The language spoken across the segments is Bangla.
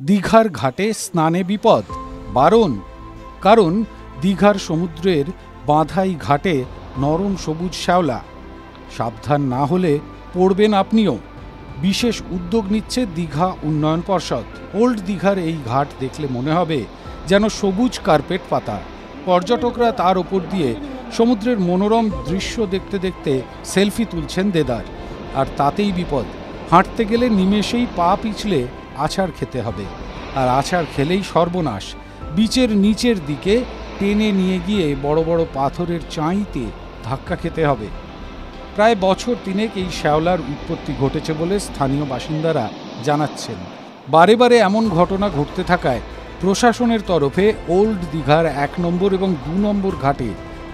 দীঘার ঘাটে স্নানে বিপদ, বারণ। কারণ দীঘার সমুদ্রের বাঁধাই ঘাটে নরম সবুজ শ্যাওলা। সাবধান না হলে পড়বেন আপনিও। বিশেষ উদ্যোগ নিচ্ছে দীঘা উন্নয়ন পর্ষদ। ওল্ড দীঘার এই ঘাট দেখলে মনে হবে যেন সবুজ কার্পেট পাতা। পর্যটকরা তার ওপর দিয়ে সমুদ্রের মনোরম দৃশ্য দেখতে দেখতে সেলফি তুলছেন দেদার। আর তাতেই বিপদ, হাঁটতে গেলে নিমেষেই পা পিছলে আছাড় খেতে হবে। আর আছাড় খেলেই সর্বনাশ। বিচের নিচের দিকে টেনে নিয়ে গিয়ে বড় বড় পাথরের চাঁইতে ধাক্কা খেতে হবে। প্রায় বছর তিনেক এই শ্যাওলার উৎপত্তি ঘটেছে বলে স্থানীয় বাসিন্দারা জানাচ্ছেন। বারে বারে এমন ঘটনা ঘটতে থাকায় প্রশাসনের তরফে ওল্ড দীঘার 1 নম্বর এবং 2 নম্বর ঘাটে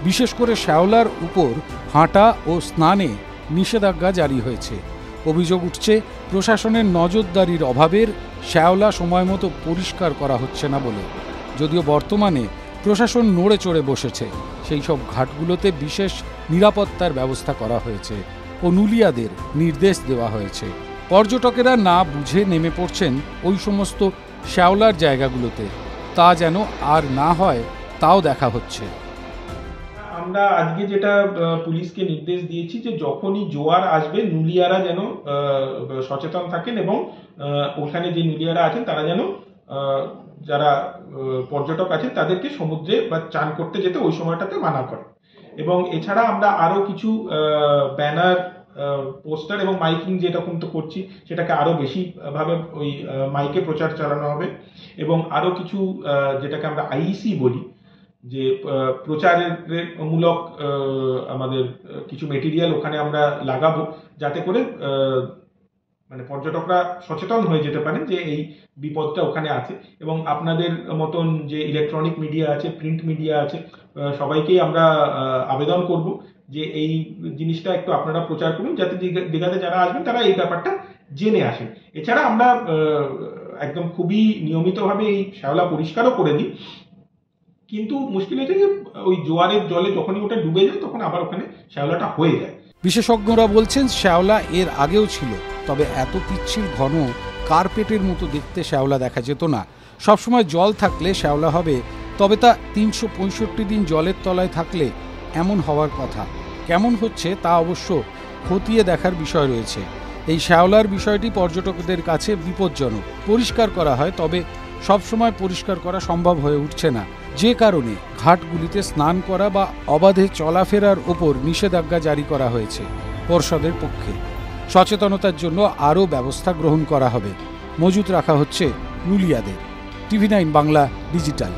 বিশেষ করে শ্যাওলার উপর হাঁটা ও স্নানে নিষেধাজ্ঞা জারি হয়েছে। অভিযোগ উঠছে প্রশাসনের নজরদারির অভাবের শ্যাওলা সময় মতো পরিষ্কার করা হচ্ছে না বলে। যদিও বর্তমানে প্রশাসন নড়ে চড়ে বসেছে, সেই সব ঘাটগুলোতে বিশেষ নিরাপত্তার ব্যবস্থা করা হয়েছে ও নুলিয়াদের নির্দেশ দেওয়া হয়েছে। পর্যটকেরা না বুঝে নেমে পড়ছেন ওই সমস্ত শ্যাওলার জায়গাগুলোতে। তা যেন আর না হয় তাও দেখা হচ্ছে। আমরা আজকে যেটা পুলিশকে নির্দেশ দিয়েছি যে যখনই জোয়ার আসবে নুলিয়ারা যেন সচেতন থাকেন এবং ওখানে যে নুলিয়ারা আছেন তারা যেন যারা পর্যটক আছেন তাদেরকে সমুদ্রে বা চান করতে যেতে ওই সময়টাতে মানা করে। এবং এছাড়া আমরা আরো কিছু ব্যানার, পোস্টার এবং মাইকিং যেরকম তো করছি সেটাকে আরো বেশি ভাবে ওই মাইকে প্রচার চালানো হবে। এবং আরো কিছু যেটাকে আমরা আইইসি বলি, যে প্রচারের মূলক আমাদের কিছু মেটেরিয়াল ওখানে আমরা লাগাবো, যাতে করে মানে পর্যটকরা সচেতন হয়ে যেতে পারেন যে এই বিপদটা ওখানে আছে। এবং আপনাদের মতন যে ইলেকট্রনিক মিডিয়া আছে, প্রিন্ট মিডিয়া আছে, সবাইকেই আমরা আবেদন করব যে এই জিনিসটা একটু আপনারা প্রচার করুন, যাতে দীঘাতে যারা আসবেন তারা এই ব্যাপারটা জেনে আসেন। এছাড়া আমরা একদম খুবই নিয়মিতভাবে এই শ্যাওলা পরিষ্কারও করে দিই, কিন্তু মুশকিল হচ্ছে যে ওই জোয়ারের জলে যখনই ওটা ডুবে যায় তখন আবার ওখানে শ্যাওলাটা হয়ে যায়। বিশেষজ্ঞরা বলছেন শ্যাওলা এর আগেও ছিল, তবে এত পিচ্ছিল ঘন কার্পেটের মতো দেখতে শ্যাওলা দেখা যেত না। সবসময় জল থাকলে শ্যাওলা হবে, তবে তা 365 দিন জলের তলায় থাকলে এমন হওয়ার কথা। কেমন হচ্ছে তা অবশ্য খতিয়ে দেখার বিষয় রয়েছে। এই শ্যাওলার বিষয়টি পর্যটকদের কাছে বিপজ্জনক। পরিষ্কার করা হয়, তবে সবসময় পরিষ্কার করা সম্ভব হয়ে উঠছে না, যে কারণে ঘাটগুলিতে স্নান করা বা অবাধে চলাফেরার ওপর নিষেধাজ্ঞা জারি করা হয়েছে পর্ষদের পক্ষে। সচেতনতার জন্য আরও ব্যবস্থা গ্রহণ করা হবে। মজুত রাখা হচ্ছে নুলিয়াদের। TV9 Bangla digital.